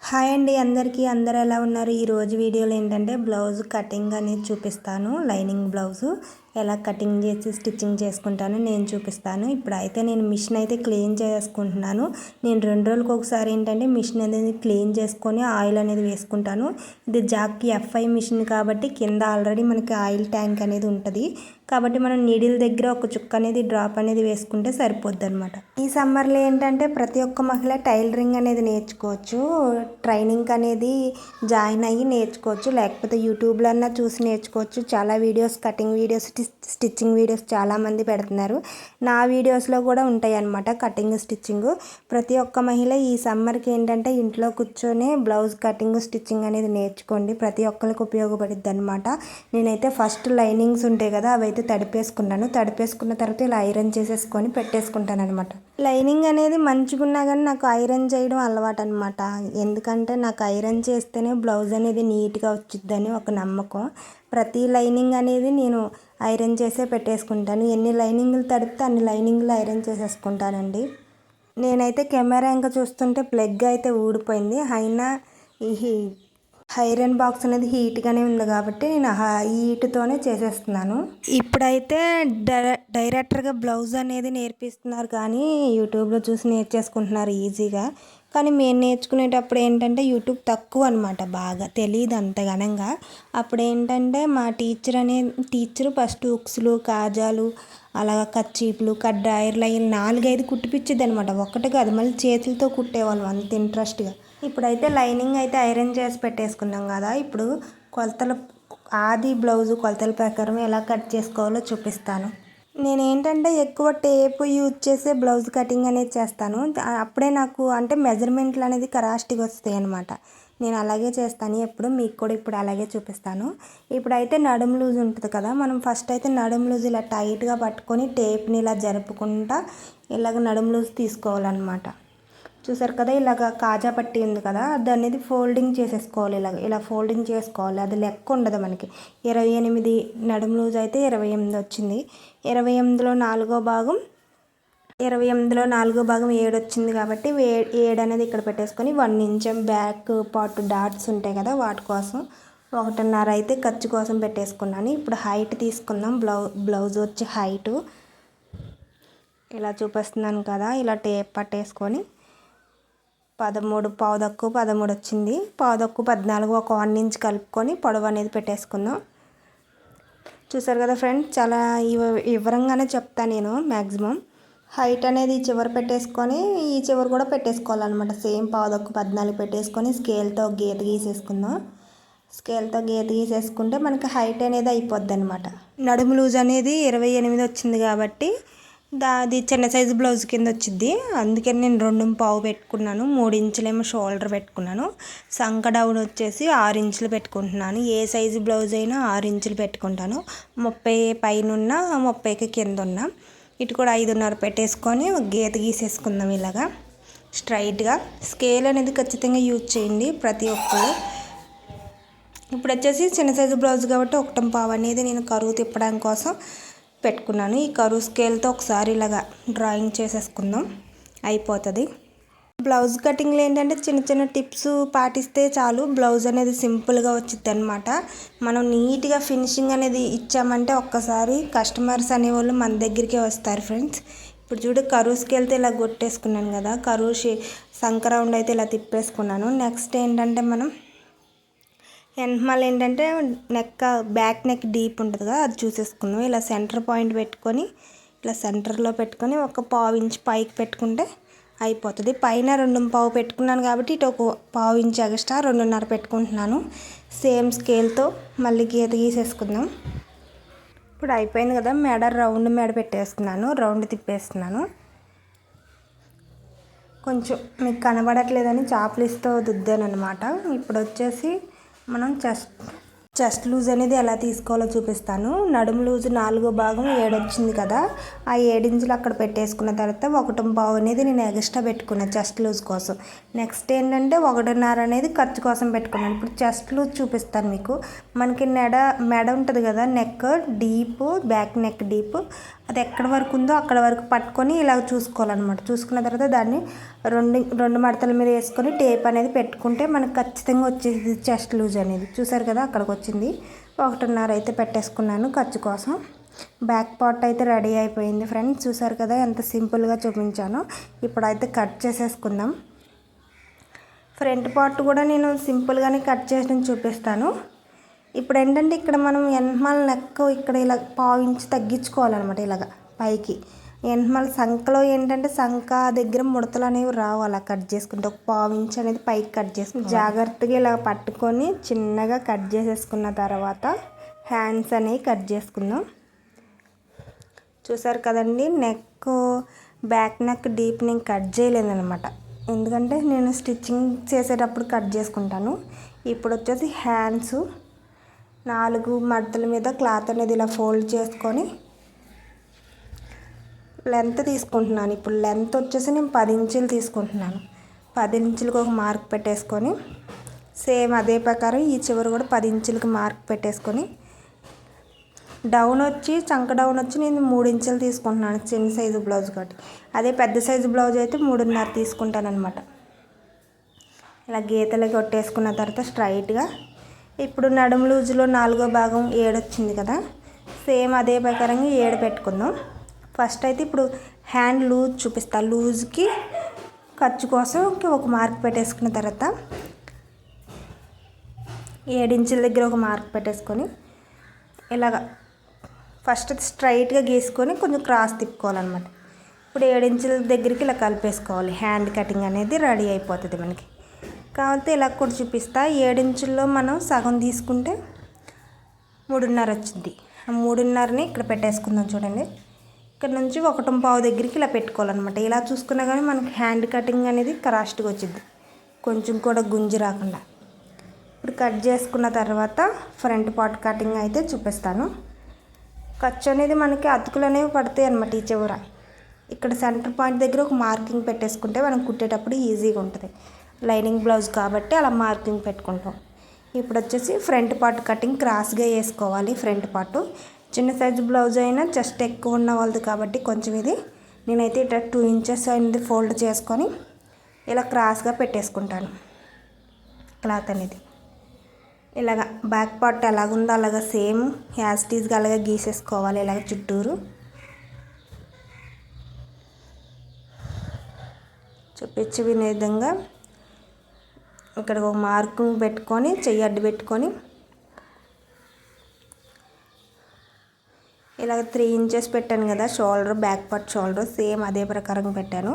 Hi అండి అందరికీ అందరు ఎలా ఉన్నారు? ఈరోజు వీడియోలో ఏంటంటే బ్లౌజ్ కటింగ్ అనేది చూపిస్తాను. లైనింగ్ బ్లౌజు ఎలా కటింగ్ చేసి స్టిచ్చింగ్ చేసుకుంటాను నేను చూపిస్తాను. ఇప్పుడైతే నేను మిషన్ అయితే క్లీన్ చేసుకుంటున్నాను. నేను 2 రోజులకు ఒకసారి ఏంటంటే మిషన్ అనేది క్లీన్ చేసుకొని ఆయిల్ అనేది వేసుకుంటాను. ఇది జాక్కి FI మిషన్ కాబట్టి కింద ఆల్రెడీ మనకి ఆయిల్ ట్యాంక్ అనేది ఉంటుంది. కాబట్టి మనం నీడిల్ దగ్గర ఒక చుక్క అనేది డ్రాప్ అనేది వేసుకుంటే సరిపోద్ది అనమాట. ఈ సమ్మర్లో ఏంటంటే ప్రతి ఒక్క మహిళ టైలరింగ్ అనేది నేర్చుకోవచ్చు. ట్రైనింగ్ అనేది జాయిన్ అయ్యి నేర్చుకోవచ్చు, లేకపోతే యూట్యూబ్లో అన్నా చూసి నేర్చుకోవచ్చు. చాలా videos, cutting videos, stitching videos చాలామంది పెడుతున్నారు. నా వీడియోస్లో కూడా ఉంటాయి అన్నమాట కటింగ్ స్టిచ్చింగ్. ప్రతి ఒక్క మహిళ ఈ సమ్మర్కి ఏంటంటే ఇంట్లో కూర్చొని బ్లౌజ్ కటింగ్ స్టిచ్చింగ్ అనేది నేర్చుకోండి. ప్రతి ఒక్కరికి ఉపయోగపడుద్ది అనమాట. నేనైతే ఫస్ట్ లైనింగ్స్ ఉంటాయి కదా అవి అయితే తడిపేసుకున్నాను. తడిపేసుకున్న తర్వాత ఇలా ఐరన్ చేసేసుకొని పెట్టేసుకుంటాను అనమాట. లైనింగ్ అనేది మంచిగా ఉన్నా కానీ నాకు ఐరన్ చేయడం అలవాటు అనమాట. ఎందుకంటే నాకు ఐరన్ చేస్తేనే బ్లౌజ్ అనేది నీట్గా వచ్చిద్దని ఒక నమ్మకం. ప్రతి లైనింగ్ అనేది నేను ఐరన్ చేసే పెట్టేసుకుంటాను. ఎన్ని లైనింగ్లు తడిపితే అన్ని లైనింగ్లు ఐరన్ చేసేసుకుంటానండి. నేనైతే కెమెరా ఇంకా చూస్తుంటే ప్లగ్ అయితే ఊడిపోయింది. అయినా ఈ ఐరన్ బాక్స్ అనేది హీట్గానే ఉంది కాబట్టి నేను హీట్తోనే చేసేస్తున్నాను. ఇప్పుడైతే డైరెక్టర్గా బ్లౌజ్ అనేది నేర్పిస్తున్నారు కానీ యూట్యూబ్లో చూసి నేర్చేసుకుంటున్నారు ఈజీగా. కానీ మేము నేర్చుకునేటప్పుడు ఏంటంటే యూట్యూబ్ తక్కువ అనమాట, బాగా తెలియదు అంత ఘనంగా. అప్పుడు ఏంటంటే మా టీచరు ఫస్ట్ హుక్స్లు, కాజాలు, అలాగా కచ్చీపులు, కడ్డాయిర్లు అవి 4-5 కుట్టిపిచ్చిద్ది అనమాట. ఒకటి కాదు, మళ్ళీ చేతులతో కుట్టేవాళ్ళం అంత ఇంట్రెస్ట్గా. ఇప్పుడైతే లైనింగ్ అయితే ఐరన్ చేసి పెట్టేసుకున్నాం కదా. ఇప్పుడు కొలతలు, ఆది బ్లౌజు కొలతల ప్రకారం ఎలా కట్ చేసుకోవాలో చూపిస్తాను. నేనేంటంటే ఎక్కువ టేప్ యూజ్ చేసే బ్లౌజ్ కటింగ్ అనేది చేస్తాను. అప్పుడే నాకు అంటే మెజర్మెంట్లు అనేది కరెక్ట్గా వస్తాయి అనమాట. నేను అలాగే చేస్తాను ఎప్పుడు, మీకు కూడా ఇప్పుడు అలాగే చూపిస్తాను. ఇప్పుడైతే నడుము లూజ్ ఉంటుంది కదా, మనం ఫస్ట్ అయితే నడుము లూజ్ ఇలా టైట్గా పట్టుకొని టేప్ని ఇలా జరుపుకుంటా ఇలాగ నడుము లూజ్ తీసుకోవాలన్నమాట. చూసారు కదా, ఇలాగ కాజా పట్టి ఉంది కదా, అది అనేది ఫోల్డింగ్ చేసేసుకోవాలి. ఇలా ఫోల్డింగ్ చేసుకోవాలి. అది లెక్క ఉండదు మనకి. 28 నడుము లూజ్ అయితే 28 వచ్చింది. 28లో 4వ భాగం 7 వచ్చింది కాబట్టి 7 అనేది ఇక్కడ పెట్టేసుకొని 1 ఇంచ్ బ్యాక్ పార్ట్ డాట్స్ ఉంటాయి కదా వాటి కోసం 1.5 అయితే ఖర్చు కోసం పెట్టేసుకున్నాను. ఇప్పుడు హైట్ తీసుకుందాం. బ్లౌజ్ వచ్చి హైటు ఇలా చూపిస్తున్నాను కదా, ఇలా టేప్ పట్టేసుకొని 13, పావుదక్కు 13 వచ్చింది. పావుదక్కు 14, ఒక 1 ఇంచ్ కలుపుకొని పొడవు అనేది పెట్టేసుకుందాం. చూసారు కదా ఫ్రెండ్స్, చాలా వివరంగానే చెప్తాను నేను మ్యాక్సిమం. హైట్ అనేది చివరి పెట్టేసుకొని ఈ చివరి కూడా పెట్టేసుకోవాలన్నమాట. సేమ్ పావుదక్కు 14 పెట్టేసుకొని స్కేల్తో గీత గీసేసుకుందాం. స్కేల్తో గీత గీసేసుకుంటే మనకి హైట్ అనేది అయిపోద్ది అనమాట. నడుము లూజ్ అనేది 28 వచ్చింది కాబట్టి అది చిన్న సైజు బ్లౌజ్ కింద వచ్చింది. అందుకని నేను 2.5 పెట్టుకున్నాను. 3 ఇంచులేమో షోల్డర్ పెట్టుకున్నాను. సంక డౌన్ వచ్చేసి 6 ఇంచులు పెట్టుకుంటున్నాను. ఏ సైజు బ్లౌజ్ అయినా 6 ఇంచులు పెట్టుకుంటాను. 30 పైన ఉన్న 30కి కింద ఉన్న ఇటు కూడా 5.5 పెట్టేసుకొని గీత గీసేసుకుందాం ఇలాగా స్ట్రైట్గా. స్కేల్ అనేది ఖచ్చితంగా యూజ్ చేయండి ప్రతి ఒక్కరు. ఇప్పుడు వచ్చేసి చిన్న సైజు బ్లౌజ్ కాబట్టి 1.5 అనేది నేను కరువు తిప్పడం కోసం పెట్టుకున్నాను. ఈ కరువు స్కేల్తో ఒకసారి ఇలాగా డ్రాయింగ్ చేసేసుకుందాం, అయిపోతుంది. బ్లౌజ్ కటింగ్లో ఏంటంటే చిన్న చిన్న టిప్స్ పాటిస్తే చాలు, బ్లౌజ్ అనేది సింపుల్గా వచ్చింది అనమాట. మనం నీట్గా ఫినిషింగ్ అనేది ఇచ్చామంటే ఒక్కసారి కస్టమర్స్ అనేవాళ్ళు మన దగ్గరికే వస్తారు ఫ్రెండ్స్. ఇప్పుడు చూడు, కరువు స్కేల్తో ఇలా కొట్టేసుకున్నాను కదా, కరువు సంక రౌండ్ అయితే ఇలా తిప్పేసుకున్నాను. నెక్స్ట్ ఏంటంటే మనం వెనకమాల ఏంటంటే బ్యాక్ నెక్ డీప్ ఉంటుంది కదా, అది చూసేసుకుందాం. ఇలా సెంటర్ పాయింట్ పెట్టుకొని ఇలా సెంటర్లో పెట్టుకొని ఒక 1/4 ఇంచ్ పైకి పెట్టుకుంటే అయిపోతుంది. పైన 2.5 పెట్టుకున్నాను కాబట్టి ఇటు ఒక 1/4 ఇంచ్ ఎక్స్ట్రా 2.5 పెట్టుకుంటున్నాను. సేమ్ స్కేల్తో మళ్ళీ గీత గీసేసుకుందాం. ఇప్పుడు అయిపోయింది కదా, రౌండ్ మెడ పెట్టేస్తున్నాను, రౌండ్ తిప్పేస్తున్నాను. కొంచెం మీకు కనబడట్లేదని చాప్లిస్తో దుద్దాను అనమాట. ఇప్పుడు వచ్చేసి మనం చెస్ట్ లూజ్ అనేది ఎలా తీసుకోవాలో చూపిస్తాను. నడుము లూజ్ 4వ భాగం 7 వచ్చింది కదా, ఆ 7 ఇంచులు అక్కడ పెట్టేసుకున్న తర్వాత 1.5 అనేది నేను ఎక్స్ట్రా పెట్టుకున్నాను చెస్ట్ లూజ్ కోసం. నెక్స్ట్ ఏంటంటే 1.5 అనేది ఖర్చు కోసం పెట్టుకున్నాను. ఇప్పుడు చెస్ట్ లూజ్ చూపిస్తాను మీకు. మనకి మెడ ఉంటుంది కదా, neck deep, back neck deep, అది ఎక్కడి వరకు ఉందో అక్కడ వరకు పట్టుకొని ఇలా చూసుకోవాలన్నమాట. చూసుకున్న తర్వాత దాన్ని రెండు మడతల మీద వేసుకొని టేప్ అనేది పెట్టుకుంటే మనకు ఖచ్చితంగా వచ్చేది చెస్ట్ లూజ్ అనేది. చూసారు కదా అక్కడికి వచ్చింది. 1.5 అయితే పెట్టేసుకున్నాను ఖర్చు కోసం. బ్యాక్ పార్ట్ అయితే రెడీ అయిపోయింది ఫ్రెండ్స్. చూసారు కదా ఎంత సింపుల్గా చూపించాను. ఇప్పుడైతే కట్ చేసేసుకుందాం. ఫ్రంట్ పార్ట్ కూడా నేను సింపుల్గానే కట్ చేసి చూపిస్తాను. ఇప్పుడు ఏంటంటే ఇక్కడ మనం వెనకమాల నెక్ ఇక్కడ ఇలా 1/2 ఇంచ్ తగ్గించుకోవాలన్నమాట. ఇలాగ పైకి వెనకమాల సంఖలో ఏంటంటే సంఖ దగ్గర ముడతలు అనేవి రావు. అలా కట్ చేసుకుంటే ఒక 1/2 ఇంచ్ అనేది పైకి కట్ చేసుకుని జాగ్రత్తగా ఇలా పట్టుకొని చిన్నగా కట్ చేసేసుకున్న తర్వాత హ్యాండ్స్ అనేవి కట్ చేసుకుందాం. చూసారు కదండి, నెక్ బ్యాక్ నెక్ డీప్ నేను కట్ చేయలేదన్నమాట. ఎందుకంటే నేను స్టిచ్చింగ్ చేసేటప్పుడు కట్ చేసుకుంటాను. ఇప్పుడు వచ్చేసి హ్యాండ్స్ 4 మడతల మీద క్లాత్ అనేది ఇలా ఫోల్డ్ చేసుకొని లెంత్ తీసుకుంటున్నాను. ఇప్పుడు లెంత్ వచ్చేసి నేను 10 ఇంచులు తీసుకుంటున్నాను. 10 ఇంచులకు ఒక మార్క్ పెట్టేసుకొని సేమ్ అదే ప్రకారం ఈ చివరి కూడా 10 ఇంచులకు మార్క్ పెట్టేసుకొని డౌన్ వచ్చి చంక డౌన్ వచ్చి నేను 3 ఇంచులు తీసుకుంటున్నాను చిన్న సైజు బ్లౌజ్ కాబట్టి. అదే పెద్ద సైజు బ్లౌజ్ అయితే 3.5 తీసుకుంటాను అనమాట. ఇలా గీతలు కొట్టేసుకున్న తర్వాత స్ట్రైట్గా ఇప్పుడు నడుము లూజులో 4వ భాగం 7 వచ్చింది కదా, సేమ్ అదే ప్రకారంగా 7 పెట్టుకుందాం. ఫస్ట్ అయితే ఇప్పుడు హ్యాండ్ లూజ్ చూపిస్తాను. లూజ్కి ఖర్చు కోసం ఒక మార్క్ పెట్టేసుకున్న తర్వాత 7 ఇంచుల దగ్గర ఒక మార్క్ పెట్టేసుకొని ఇలాగ ఫస్ట్ స్ట్రైట్గా గీసుకొని కొంచెం క్రాస్ తిప్పుకోవాలన్నమాట. ఇప్పుడు 7 ఇంచుల దగ్గరికి ఇలా కలిపేసుకోవాలి. హ్యాండ్ కటింగ్ అనేది రెడీ అయిపోతుంది మనకి. కావాలంటే ఇలా కూడా చూపిస్తా. 7 ఇంచుల్లో మనం సగం తీసుకుంటే 3.5 వచ్చింది. ఆ 3.5ని ఇక్కడ పెట్టేసుకుందాం. చూడండి, ఇక్కడ నుంచి 1.5 దగ్గరికి ఇలా పెట్టుకోవాలన్నమాట. ఇలా చూసుకున్నా కానీ మనకి హ్యాండ్ కటింగ్ అనేది కరెక్ట్గా వచ్చింది, కొంచెం కూడా గుంజి రాకుండా. ఇప్పుడు కట్ చేసుకున్న తర్వాత ఫ్రంట్ పార్ట్ కటింగ్ అయితే చూపిస్తాను. ఖర్చు అనేది మనకి అతుకులు అనేవి పడతాయి అన్నమాట. ఈ చివర ఇక్కడ సెంటర్ పాయింట్ దగ్గర ఒక మార్కింగ్ పెట్టేసుకుంటే మనం కుట్టేటప్పుడు ఈజీగా ఉంటుంది. లైనింగ్ బ్లౌజ్ కాబట్టి అలా మార్కింగ్ పెట్టుకుంటాం. ఇప్పుడు వచ్చేసి ఫ్రంట్ పార్ట్ కటింగ్ క్రాస్గా వేసుకోవాలి. ఫ్రంట్ పార్ట్ చిన్న సైజు బ్లౌజ్ అయినా చెస్ట్ ఎక్కువ ఉన్న వాళ్ళది కాబట్టి కొంచెం ఇది నేనైతే ఇట్లా 2 ఇంచెస్ అనేది ఫోల్డ్ చేసుకొని ఇలా క్రాస్గా పెట్టేసుకుంటాను. క్లాత్ అనేది ఇలాగ బ్యాక్ పార్ట్ ఎలాగుందో అలాగ సేమ్ యాస్టీజ్గా అలాగే గీసేసుకోవాలి. ఇలాగ చుట్టూరు చూపించి వినే విధంగా ఇక్కడ ఒక మార్కింగ్ పెట్టుకొని చెయ్యి అడ్డు పెట్టుకొని ఇలాగ 3 ఇంచెస్ పెట్టాను కదా shoulder, back part shoulder same అదే ప్రకారం పెట్టాను.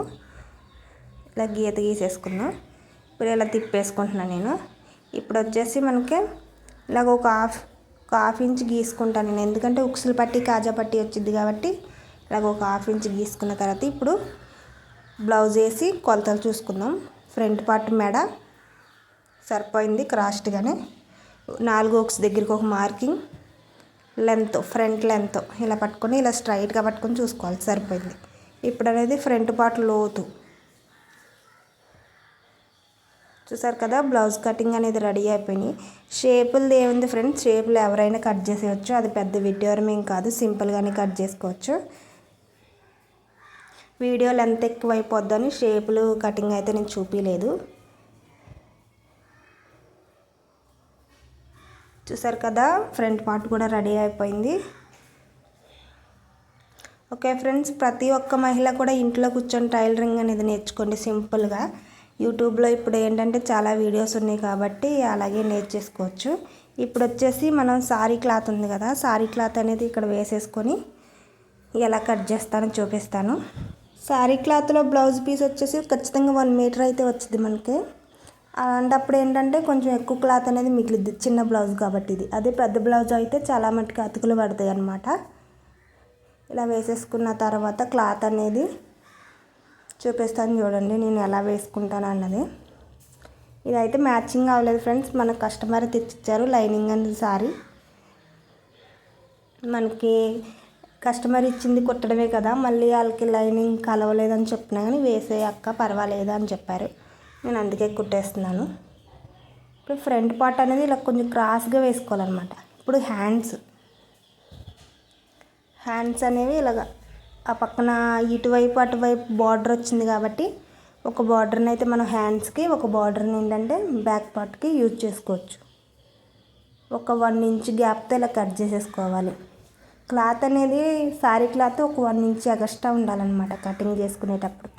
ఇలా గీత గీసేసుకున్నాను. ఇప్పుడు ఇలా తిప్పేసుకుంటున్నాను నేను. ఇప్పుడు వచ్చేసి మనకి ఇలాగ ఒక హాఫ్ ఇంచ్ గీసుకుంటాను నేను, ఎందుకంటే ఉక్సులు పట్టి కాజా పట్టి వచ్చింది కాబట్టి ఇలాగ ఒక హాఫ్ ఇంచ్ గీసుకున్న తర్వాత ఇప్పుడు బ్లౌజ్ వేసి కొలతలు చూసుకుందాం. ఫ్రంట్ పార్ట్ మెడ సరిపోయింది క్రాస్ట్గానే. 4 హుక్స్ దగ్గరికి ఒక మార్కింగ్, లెంత్ ఫ్రంట్ లెంత్ ఇలా పట్టుకొని ఇలా స్ట్రైట్గా పట్టుకొని చూసుకోవాలి, సరిపోయింది. ఇప్పుడు అనేది ఫ్రంట్ పార్ట్ లోతు చూసారు కదా. బ్లౌజ్ కటింగ్ అనేది రెడీ అయిపోయినాయి. షేపులు ఏముంది ఫ్రెండ్స్, షేపులు ఎవరైనా కట్ చేసేయచ్చు. అది పెద్ద వీడియోరం ఏం కాదు, సింపుల్గానే కట్ చేసుకోవచ్చు. వీడియో లెంత్ ఎక్కువ అయిపోద్దని షేపులు కటింగ్ అయితే నేను చూపించలేదు. చూసారు కదా, ఫ్రంట్ పార్ట్ కూడా రెడీ అయిపోయింది. ఓకే ఫ్రెండ్స్, ప్రతి ఒక్క మహిళ కూడా ఇంట్లో కూర్చొని టైలరింగ్ అనేది నేర్చుకోండి సింపుల్గా. యూట్యూబ్లో ఇప్పుడు ఏంటంటే చాలా వీడియోస్ ఉన్నాయి కాబట్టి అలాగే నేర్చేసుకోవచ్చు. ఇప్పుడు వచ్చేసి మనం సారీ క్లాత్ ఉంది కదా, సారీ క్లాత్ అనేది ఇక్కడ వేసేసుకొని ఎలా కట్ చేస్తానో చూపిస్తాను. సారీ క్లాత్లో బ్లౌజ్ పీస్ వచ్చేసి ఖచ్చితంగా 1 మీటర్ అయితే వచ్చింది మనకి. అలాంటప్పుడు ఏంటంటే కొంచెం ఎక్కువ క్లాత్ అనేది మిగిలిద్ది, చిన్న బ్లౌజ్ కాబట్టి ఇది. అదే పెద్ద బ్లౌజ్ అయితే చాలా మటుకు అతుకులు పడతాయి అన్నమాట. ఇలా వేసేసుకున్న తర్వాత క్లాత్ అనేది చూపిస్తాను చూడండి నేను ఎలా వేసుకుంటాను అన్నది. ఇదైతే మ్యాచింగ్ అవ్వలేదు ఫ్రెండ్స్, మన కస్టమర్ తెచ్చిచ్చారు లైనింగ్ అనేది సారీ. మనకి కస్టమర్ ఇచ్చింది కుట్టడమే కదా, మళ్ళీ వాళ్ళకి లైనింగ్ కలవలేదని చెప్పినా కానీ వేసే అక్క పర్వాలేదు అని చెప్పారు. నేను అందుకే కుట్టేస్తున్నాను. ఇప్పుడు ఫ్రంట్ పార్ట్ అనేది ఇలా కొంచెం క్రాస్గా వేసుకోవాలన్నమాట. ఇప్పుడు హ్యాండ్స్ అనేవి ఇలాగ ఆ పక్కన ఇటువైపు అటువైపు బార్డర్ వచ్చింది కాబట్టి ఒక బార్డర్ని అయితే మనం హ్యాండ్స్కి, ఒక బార్డర్ని ఏంటంటే బ్యాక్ పార్ట్కి యూజ్ చేసుకోవచ్చు. ఒక 1 ఇంచ్ గ్యాప్తో ఇలా కట్ చేసేసుకోవాలి. క్లాత్ అనేది శారీ క్లాత్ ఒక 1 ఇంచ్ ఎక్స్ట్రా ఉండాలన్నమాట కటింగ్ చేసుకునేటప్పుడు.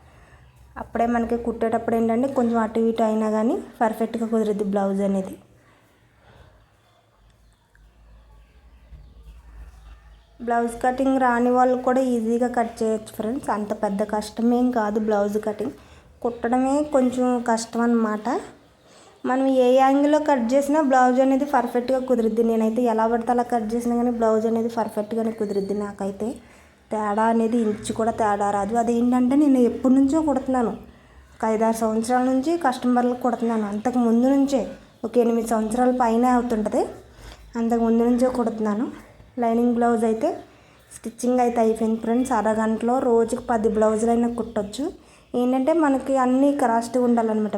అప్పుడే మనకి కుట్టేటప్పుడు ఏంటంటే కొంచెం అటు ఇటు అయినా కానీ పర్ఫెక్ట్గా కుదిరిద్ది బ్లౌజ్ అనేది. బ్లౌజ్ కటింగ్ రాని వాళ్ళు కూడా ఈజీగా కట్ చేయొచ్చు ఫ్రెండ్స్. అంత పెద్ద కష్టమేం కాదు బ్లౌజ్ కటింగ్. కుట్టడమే కొంచెం కష్టం అన్నమాట. మనం ఏ యాంగిల్లో కట్ చేసినా బ్లౌజ్ అనేది పర్ఫెక్ట్గా కుదిరిద్ది. నేనైతే ఎలా పడితే అలా కట్ చేసినా కానీ బ్లౌజ్ అనేది పర్ఫెక్ట్గానే కుదిరిద్ది. నాకైతే తేడా అనేది ఇంచు కూడా తేడా రాదు. అదేంటంటే నేను ఎప్పటి నుంచో కుడుతున్నాను. ఒక 5-6 సంవత్సరాల నుంచి కస్టమర్లకు కుడుతున్నాను. అంతకు ముందు నుంచే ఒక 8 సంవత్సరాల పైన అవుతుంటుంది. అంతకు ముందు నుంచే కుడుతున్నాను. లైనింగ్ బ్లౌజ్ అయితే స్టిచ్చింగ్ అయితే అయిపోయింది ఫ్రెండ్స్. అరగంటలో రోజుకి 10 బ్లౌజులైనా కుట్టొచ్చు. ఏంటంటే మనకి అన్నీ క్రాస్గా ఉండాలన్నమాట.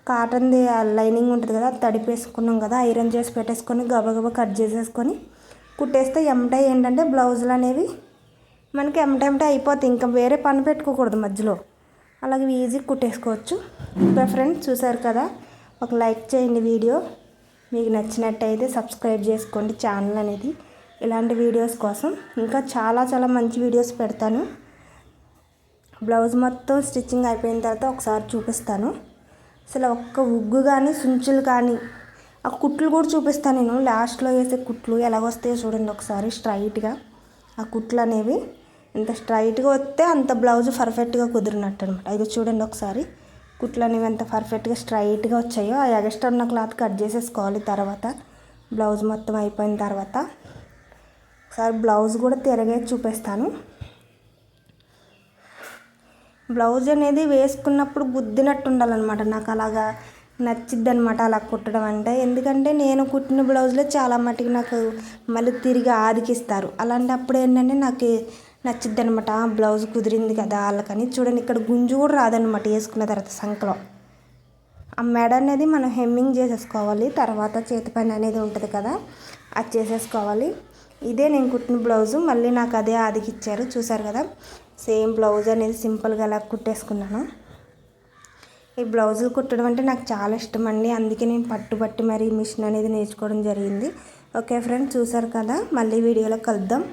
కాటన్ది లైనింగ్ ఉంటుంది కదా, తడిపేసుకున్నాం కదా, ఐరన్ చేసి పెట్టేసుకొని గబగబా కట్ చేసేసుకొని కుట్టేస్తే ఎమ్మటే ఏంటంటే బ్లౌజులు అనేవి మనకి ఎమ్మటే అయిపోతాయి. ఇంకా వేరే పని పెట్టుకోకూడదు మధ్యలో. అలాగే ఈజీగా కుట్టేసుకోవచ్చు. ఇంకా ఫ్రెండ్స్ చూసారు కదా, ఒక లైక్ చేయండి. వీడియో మీకు నచ్చినట్టయితే సబ్స్క్రైబ్ చేసుకోండి ఛానల్ అనేది. ఇలాంటి వీడియోస్ కోసం ఇంకా చాలా మంచి వీడియోస్ పెడతాను. బ్లౌజ్ మొత్తం స్టిచ్చింగ్ అయిపోయిన తర్వాత ఒకసారి చూపిస్తాను. అసలు ఒక్క ఉగ్గు కానీ సుంచులు కానీ ఆ కుట్లు కూడా చూపిస్తాను నేను. లాస్ట్లో వేసే కుట్లు ఎలాగొస్తాయో చూడండి ఒకసారి. స్ట్రైట్గా ఆ కుట్లు అనేవి ఎంత స్ట్రైట్గా వస్తే అంత బ్లౌజ్ పర్ఫెక్ట్గా కుదిరినట్టు అనమాట. ఇది చూడండి ఒకసారి కుట్లు అనేవి ఎంత పర్ఫెక్ట్గా స్ట్రైట్గా వచ్చాయో. ఆ ఎక్స్ట్రా ఉన్న క్లాత్ కట్ చేసేసుకోవాలి. తర్వాత బ్లౌజ్ మొత్తం అయిపోయిన తర్వాత ఒకసారి బ్లౌజ్ కూడా తిరగేసి చూపిస్తాను. బ్లౌజ్ అనేది వేసుకున్నప్పుడు గుద్దినట్టు ఉండాలన్నమాట. నాకు అలాగా నచ్చిద్ది అనమాట అలా కుట్టడం అంటే. ఎందుకంటే నేను కుట్టిన బ్లౌజ్లో చాలా మట్టుకు నాకు మళ్ళీ తిరిగి ఆదికిస్తారు. అలాంటప్పుడు ఏంటంటే నాకు నచ్చిద్ది అనమాట. బ్లౌజ్ కుదిరింది కదా వాళ్ళకని. చూడండి ఇక్కడ గుంజు కూడా రాదనమాట వేసుకున్న తర్వాత సంకలో. ఆ మెడ అనేది మనం హెమ్మింగ్ చేసేసుకోవాలి. తర్వాత చేతి పని అనేది ఉంటుంది కదా, అది చేసేసుకోవాలి. ఇదే నేను కుట్టిన బ్లౌజు. మళ్ళీ నాకు అదే ఆదికిచ్చారు. చూసారు కదా, సేమ్ బ్లౌజ్ అనేది సింపుల్గా అలా కుట్టేసుకున్నాను. ఈ బ్లౌజులు కుట్టడం అంటే నాకు చాలా ఇష్టం అండి. అందుకే నేను పట్టుబట్టి మరీ మిషన్ అనేది నేర్చుకోవడం జరిగింది. ఓకే ఫ్రెండ్స్, చూసారు కదా, మళ్ళీ వీడియోలో కలుద్దాం.